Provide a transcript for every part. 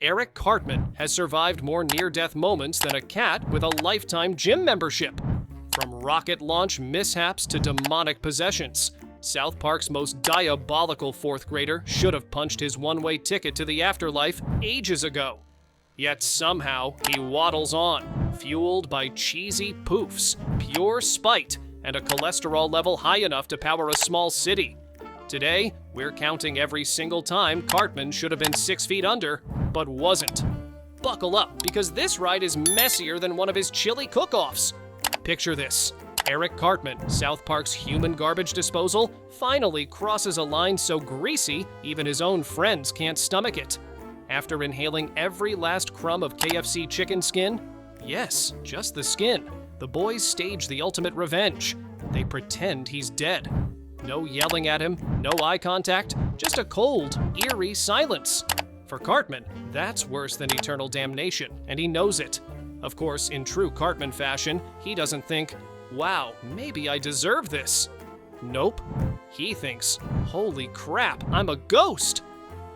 Eric Cartman has survived more near-death moments than a cat with a lifetime gym membership. From rocket launch mishaps to demonic possessions, South Park's most diabolical fourth grader should have punched his one-way ticket to the afterlife ages ago. Yet somehow he waddles on, fueled by cheesy poofs, pure spite, and a cholesterol level high enough to power a small city. Today, we're counting every single time Cartman should have been 6 feet under, but wasn't. Buckle up, because this ride is messier than one of his chili cook-offs. Picture this. Eric Cartman, South Park's human garbage disposal, finally crosses a line so greasy even his own friends can't stomach it. After inhaling every last crumb of KFC chicken skin, yes, just the skin, the boys stage the ultimate revenge. They pretend he's dead. No yelling at him, no eye contact, just a cold, eerie silence. For Cartman, that's worse than eternal damnation, and he knows it. Of course, in true Cartman fashion, he doesn't think, wow, maybe I deserve this. Nope. He thinks, holy crap, I'm a ghost.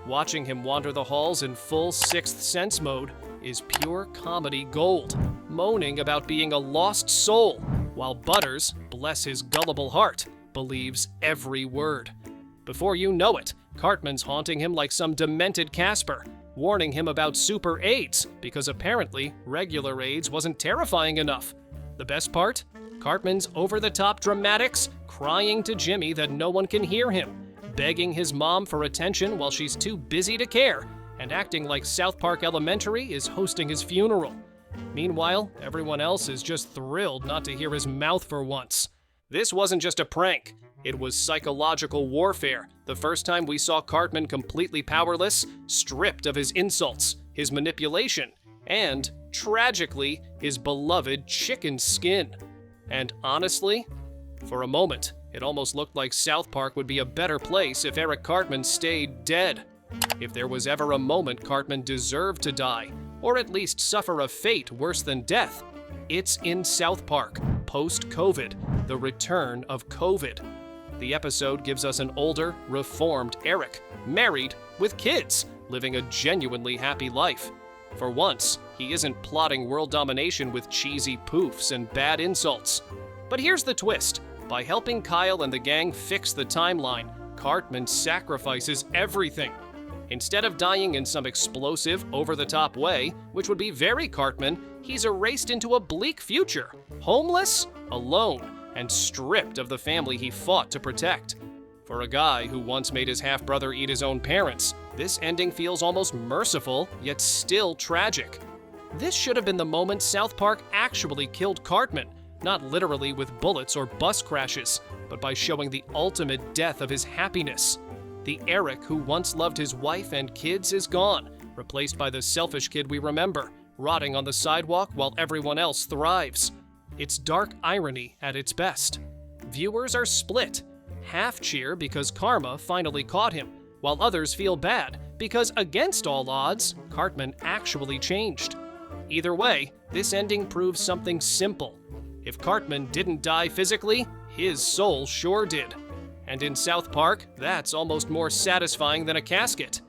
Watching him wander the halls in full Sixth Sense mode is pure comedy gold, moaning about being a lost soul, while Butters, bless his gullible heart, believes every word. Before you know it, Cartman's haunting him like some demented Casper, warning him about super AIDS, because apparently regular AIDS wasn't terrifying enough. The best part? Cartman's over-the-top dramatics, crying to Jimmy that no one can hear him, begging his mom for attention while she's too busy to care, and acting like South Park Elementary is hosting his funeral. Meanwhile, everyone else is just thrilled not to hear his mouth for once. This wasn't just a prank. It was psychological warfare, the first time we saw Cartman completely powerless, stripped of his insults, his manipulation, and, tragically, his beloved chicken skin. And honestly, for a moment, it almost looked like South Park would be a better place if Eric Cartman stayed dead. If there was ever a moment Cartman deserved to die, or at least suffer a fate worse than death, it's in South Park, post-COVID, the return of COVID. The episode gives us an older, reformed Eric, married, with kids, living a genuinely happy life. For once, he isn't plotting world domination with cheesy poofs and bad insults. But here's the twist. By helping Kyle and the gang fix the timeline, Cartman sacrifices everything. Instead of dying in some explosive, over-the-top way, which would be very Cartman, he's erased into a bleak future, homeless, alone, and stripped of the family he fought to protect. For a guy who once made his half-brother eat his own parents, this ending feels almost merciful, yet still tragic. This should have been the moment South Park actually killed Cartman, not literally with bullets or bus crashes, but by showing the ultimate death of his happiness. The Eric who once loved his wife and kids is gone, replaced by the selfish kid we remember, rotting on the sidewalk while everyone else thrives. It's dark irony at its best. Viewers are split. Half cheer because karma finally caught him, while others feel bad because, against all odds, Cartman actually changed. Either way, this ending proves something simple. If Cartman didn't die physically, his soul sure did. And in South Park, that's almost more satisfying than a casket.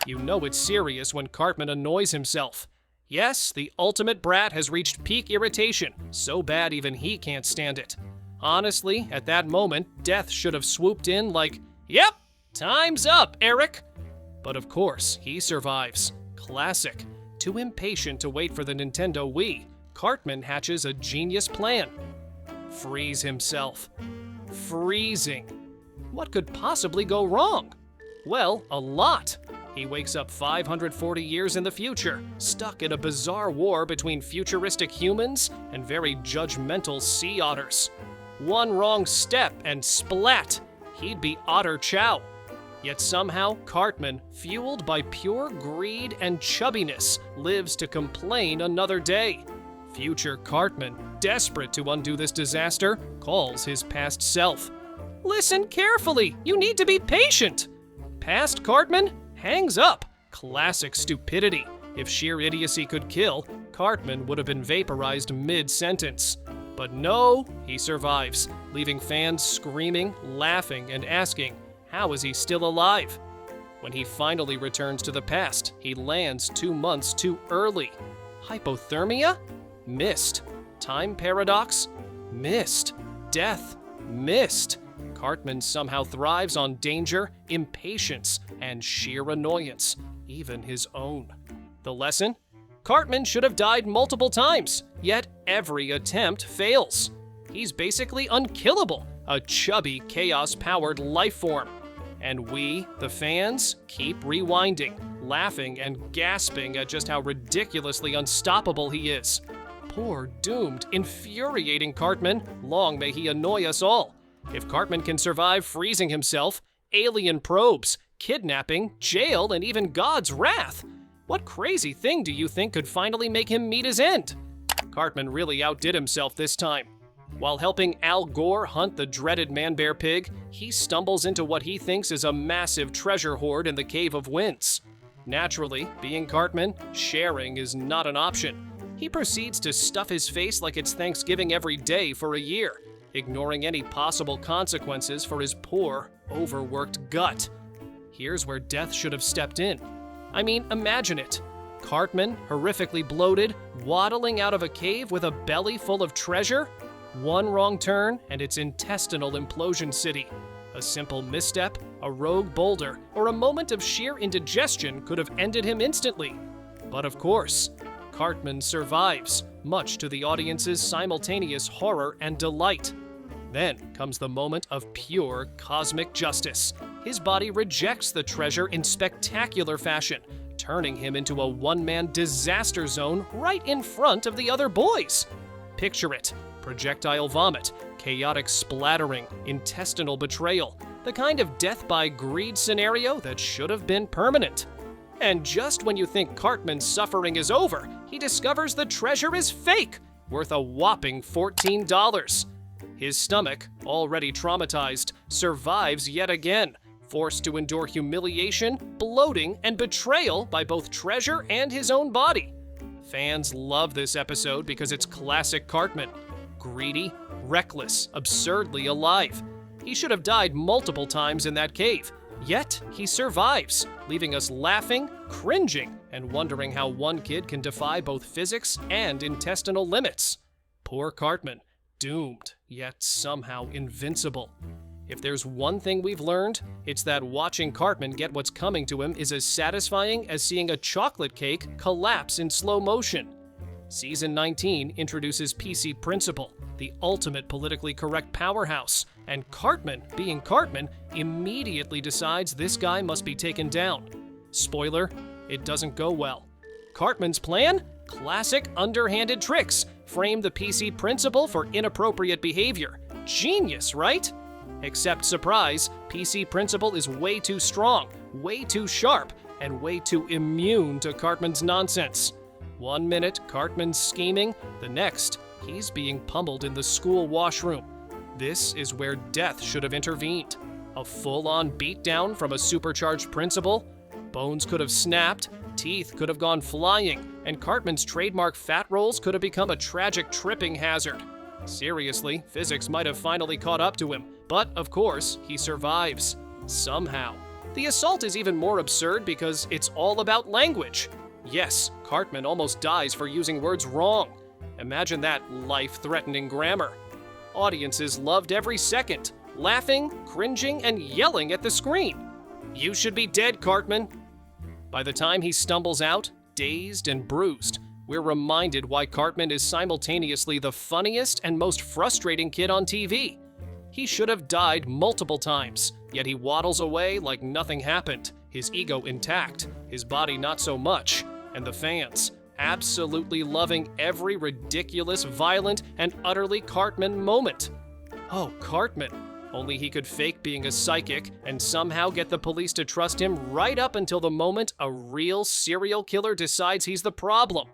You know it's serious when Cartman annoys himself. Yes, the ultimate brat has reached peak irritation, so bad even he can't stand it. Honestly, at that moment, death should have swooped in like, "Yep, time's up, Eric!" But of course, he survives. Classic. Too impatient to wait for the Nintendo Wii, Cartman hatches a genius plan. Freeze himself. Freezing. What could possibly go wrong? Well, a lot. He wakes up 540 years in the future, stuck in a bizarre war between futuristic humans and very judgmental sea otters. One wrong step and splat! He'd be Otter Chow. Yet somehow, Cartman, fueled by pure greed and chubbiness, lives to complain another day. Future Cartman, desperate to undo this disaster, calls his past self. Listen carefully, you need to be patient. Past Cartman hangs up. Classic stupidity. If sheer idiocy could kill, Cartman would have been vaporized mid-sentence. But no, he survives, leaving fans screaming, laughing, and asking, how is he still alive? When he finally returns to the past, he lands 2 months too early. Hypothermia? Missed. Time paradox? Missed. Death? Missed. Cartman somehow thrives on danger, impatience, and sheer annoyance, even his own. The lesson? Cartman should have died multiple times, yet every attempt fails. He's basically unkillable, a chubby, chaos-powered life form. And we, the fans, keep rewinding, laughing and gasping at just how ridiculously unstoppable he is. Poor, doomed, infuriating Cartman, long may he annoy us all. If Cartman can survive freezing himself, alien probes, kidnapping, jail, and even God's wrath, what crazy thing do you think could finally make him meet his end? Cartman really outdid himself this time. While helping Al Gore hunt the dreaded man-bear pig, he stumbles into what he thinks is a massive treasure hoard in the Cave of Winds. Naturally, being Cartman, sharing is not an option. He proceeds to stuff his face like it's Thanksgiving every day for a year, ignoring any possible consequences for his poor, overworked gut. Here's where death should have stepped in. I mean, imagine it. Cartman, horrifically bloated, waddling out of a cave with a belly full of treasure? One wrong turn, and it's intestinal implosion city. A simple misstep, a rogue boulder, or a moment of sheer indigestion could have ended him instantly. But of course, Cartman survives, much to the audience's simultaneous horror and delight. Then comes the moment of pure cosmic justice. His body rejects the treasure in spectacular fashion, turning him into a one-man disaster zone right in front of the other boys. Picture it. Projectile vomit, chaotic splattering, intestinal betrayal, the kind of death by greed scenario that should have been permanent. And just when you think Cartman's suffering is over, he discovers the treasure is fake, worth a whopping $14. His stomach, already traumatized, survives yet again, forced to endure humiliation, bloating, and betrayal by both treasure and his own body. Fans love this episode because it's classic Cartman. Greedy, reckless, absurdly alive. He should have died multiple times in that cave, yet he survives, leaving us laughing, cringing, and wondering how one kid can defy both physics and intestinal limits. Poor Cartman, doomed, yet somehow invincible. If there's one thing we've learned, it's that watching Cartman get what's coming to him is as satisfying as seeing a chocolate cake collapse in slow motion. Season 19 introduces PC Principal, the ultimate politically correct powerhouse, and Cartman, being Cartman, immediately decides this guy must be taken down. Spoiler, it doesn't go well. Cartman's plan? Classic underhanded tricks, frame the PC Principal for inappropriate behavior. Genius, right? Except, surprise, PC Principal is way too strong, way too sharp, and way too immune to Cartman's nonsense. 1 minute, Cartman's scheming, the next, he's being pummeled in the school washroom. This is where death should have intervened. A full-on beatdown from a supercharged principal? Bones could have snapped, teeth could have gone flying, and Cartman's trademark fat rolls could have become a tragic tripping hazard. Seriously, physics might have finally caught up to him, but of course, he survives. Somehow. The assault is even more absurd because it's all about language. Yes, Cartman almost dies for using words wrong. Imagine that life-threatening grammar. Audiences loved every second, laughing, cringing, and yelling at the screen. You should be dead, Cartman. By the time he stumbles out, dazed and bruised, we're reminded why Cartman is simultaneously the funniest and most frustrating kid on TV. He should have died multiple times, yet he waddles away like nothing happened, his ego intact, his body not so much, and the fans absolutely loving every ridiculous, violent, and utterly Cartman moment. Oh, Cartman. Only he could fake being a psychic and somehow get the police to trust him right up until the moment a real serial killer decides he's the problem.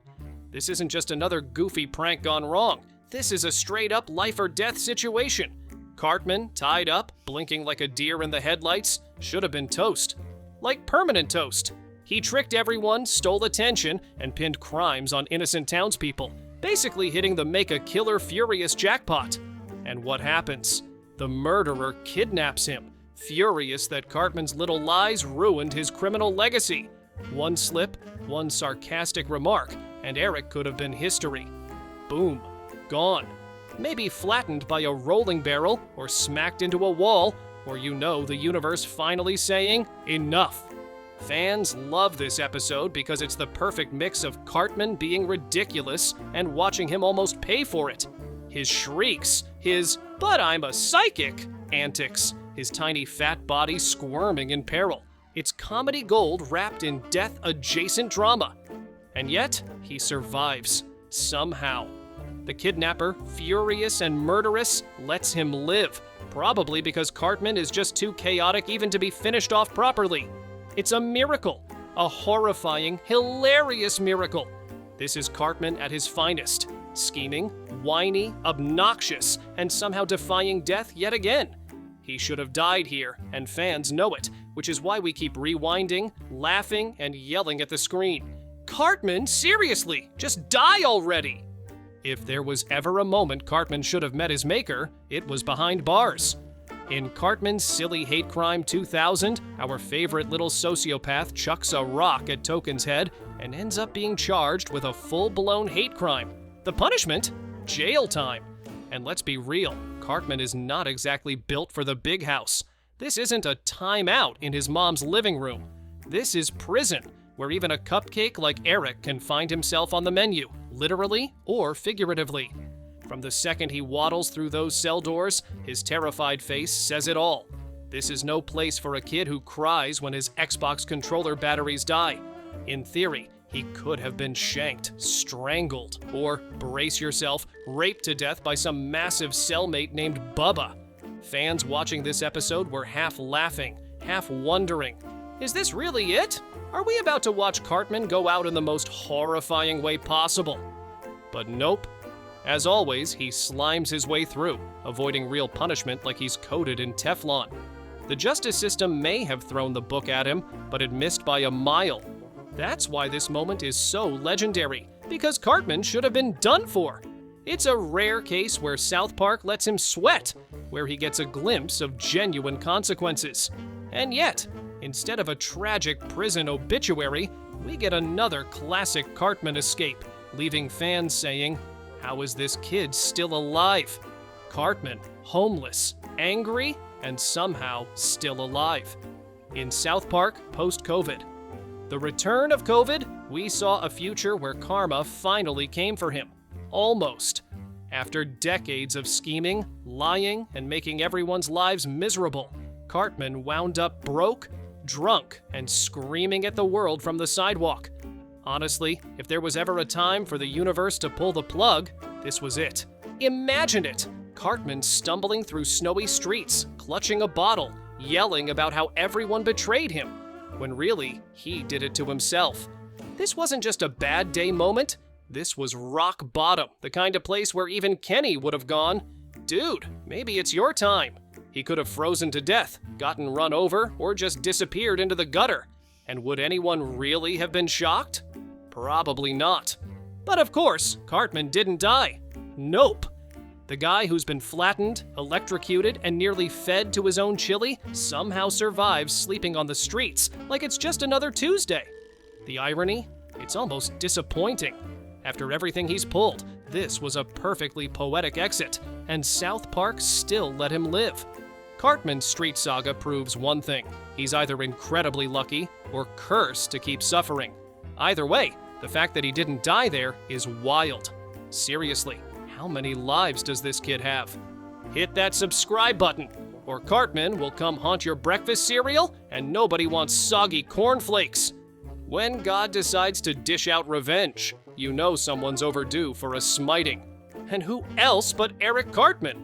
This isn't just another goofy prank gone wrong. This is a straight-up life-or-death situation. Cartman, tied up, blinking like a deer in the headlights, should have been toast. Like permanent toast. He tricked everyone, stole attention, and pinned crimes on innocent townspeople, basically hitting the make-a-killer furious jackpot. And what happens? The murderer kidnaps him, furious that Cartman's little lies ruined his criminal legacy. One slip, one sarcastic remark, and Eric could have been history. Boom. Gone. Maybe flattened by a rolling barrel, or smacked into a wall, or the universe finally saying, enough. Fans love this episode because it's the perfect mix of Cartman being ridiculous and watching him almost pay for it. His shrieks, his "but I'm a psychic" antics, his tiny fat body squirming in peril. It's comedy gold wrapped in death-adjacent drama. And yet, he survives. Somehow. The kidnapper, furious and murderous, lets him live, probably because Cartman is just too chaotic even to be finished off properly. It's a miracle, a horrifying, hilarious miracle. This is Cartman at his finest, scheming, whiny, obnoxious, and somehow defying death yet again. He should have died here, and fans know it, which is why we keep rewinding, laughing, and yelling at the screen. Cartman, seriously, just die already! If there was ever a moment Cartman should have met his maker, it was behind bars. In Cartman's Silly Hate Crime 2000, our favorite little sociopath chucks a rock at Token's head and ends up being charged with a full-blown hate crime. The punishment? Jail time. And let's be real, Cartman is not exactly built for the big house. This isn't a timeout in his mom's living room. This is prison, where even a cupcake like Eric can find himself on the menu, literally or figuratively. From the second he waddles through those cell doors, his terrified face says it all. This is no place for a kid who cries when his Xbox controller batteries die. In theory, he could have been shanked, strangled, or, brace yourself, raped to death by some massive cellmate named Bubba. Fans watching this episode were half laughing, half wondering, is this really it? Are we about to watch Cartman go out in the most horrifying way possible? But nope. As always, he slimes his way through, avoiding real punishment like he's coated in Teflon. The justice system may have thrown the book at him, but it missed by a mile. That's why this moment is so legendary, because Cartman should have been done for. It's a rare case where South Park lets him sweat, where he gets a glimpse of genuine consequences. And yet, instead of a tragic prison obituary, we get another classic Cartman escape, leaving fans saying, how is this kid still alive? Cartman, homeless, angry, and somehow still alive. In South Park, post-COVID. The return of COVID, we saw a future where karma finally came for him. Almost. After decades of scheming, lying, and making everyone's lives miserable, Cartman wound up broke, drunk, and screaming at the world from the sidewalk. Honestly, if there was ever a time for the universe to pull the plug, this was it. Imagine it! Cartman stumbling through snowy streets, clutching a bottle, yelling about how everyone betrayed him, when really, he did it to himself. This wasn't just a bad day moment, this was rock bottom, the kind of place where even Kenny would have gone, dude, maybe it's your time. He could have frozen to death, gotten run over, or just disappeared into the gutter. And would anyone really have been shocked? Probably not. But of course, Cartman didn't die. Nope. The guy who's been flattened, electrocuted, and nearly fed to his own chili somehow survives sleeping on the streets like it's just another Tuesday. The irony? It's almost disappointing. After everything he's pulled, this was a perfectly poetic exit, and South Park still let him live. Cartman's street saga proves one thing. He's either incredibly lucky or cursed to keep suffering. Either way, the fact that he didn't die there is wild. Seriously, how many lives does this kid have? Hit that subscribe button, or Cartman will come haunt your breakfast cereal and nobody wants soggy cornflakes. When God decides to dish out revenge, you know someone's overdue for a smiting. And who else but Eric Cartman?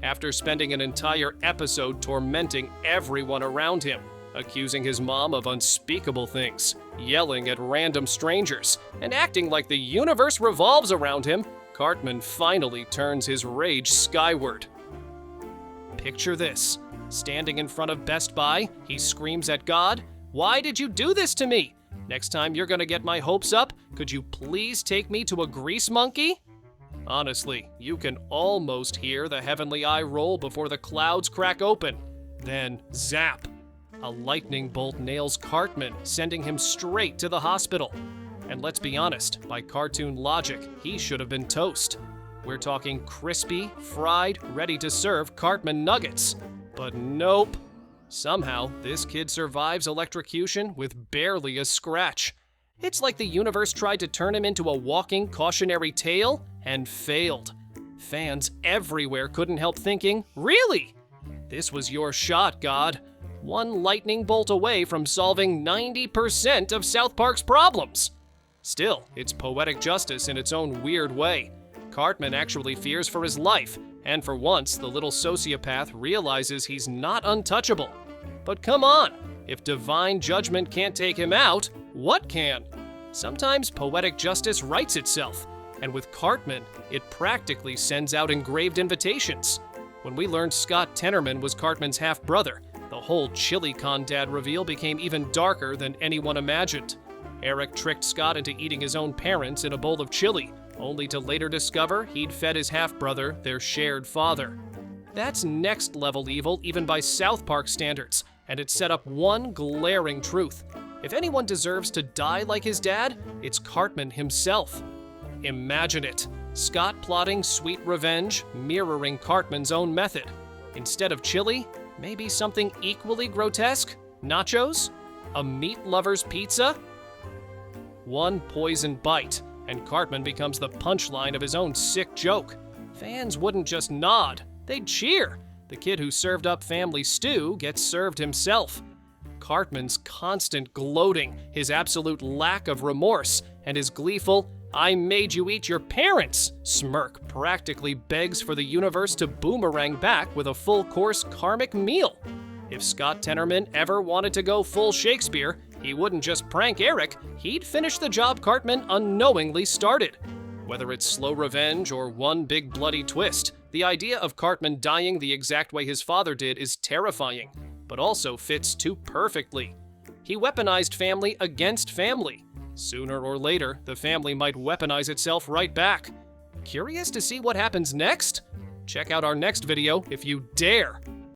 After spending an entire episode tormenting everyone around him, accusing his mom of unspeakable things, yelling at random strangers, and acting like the universe revolves around him, Cartman finally turns his rage skyward. Picture this. Standing in front of Best Buy, he screams at God, "Why did you do this to me? Next time you're gonna get my hopes up, could you please take me to a grease monkey?" Honestly, you can almost hear the heavenly eye roll before the clouds crack open. Then, zap! A lightning bolt nails Cartman, sending him straight to the hospital. And let's be honest, by cartoon logic, he should have been toast. We're talking crispy, fried, ready-to-serve Cartman nuggets. But nope. Somehow, this kid survives electrocution with barely a scratch. It's like the universe tried to turn him into a walking cautionary tale and failed. Fans everywhere couldn't help thinking, really? This was your shot, God. One lightning bolt away from solving 90% of South Park's problems. Still, it's poetic justice in its own weird way. Cartman actually fears for his life, and for once, the little sociopath realizes he's not untouchable. But come on, if divine judgment can't take him out, what can? Sometimes poetic justice writes itself, and with Cartman, it practically sends out engraved invitations. When we learned Scott Tenorman was Cartman's half-brother, the whole ChiliCon dad reveal became even darker than anyone imagined. Eric tricked Scott into eating his own parents in a bowl of chili, only to later discover he'd fed his half-brother their shared father. That's next-level evil even by South Park standards, and it set up one glaring truth. If anyone deserves to die like his dad, it's Cartman himself. Imagine it. Scott plotting sweet revenge, mirroring Cartman's own method. Instead of chili, maybe something equally grotesque? Nachos? A meat lover's pizza? One poisoned bite, and Cartman becomes the punchline of his own sick joke. Fans wouldn't just nod, they'd cheer. The kid who served up family stew gets served himself. Cartman's constant gloating, his absolute lack of remorse, and his gleeful, "I made you eat your parents" smirk practically begs for the universe to boomerang back with a full-course karmic meal. If Scott Tenorman ever wanted to go full Shakespeare, he wouldn't just prank Eric, he'd finish the job Cartman unknowingly started. Whether it's slow revenge or one big bloody twist, the idea of Cartman dying the exact way his father did is terrifying, but also fits too perfectly. He weaponized family against family. Sooner or later, the family might weaponize itself right back. Curious to see what happens next? Check out our next video if you dare.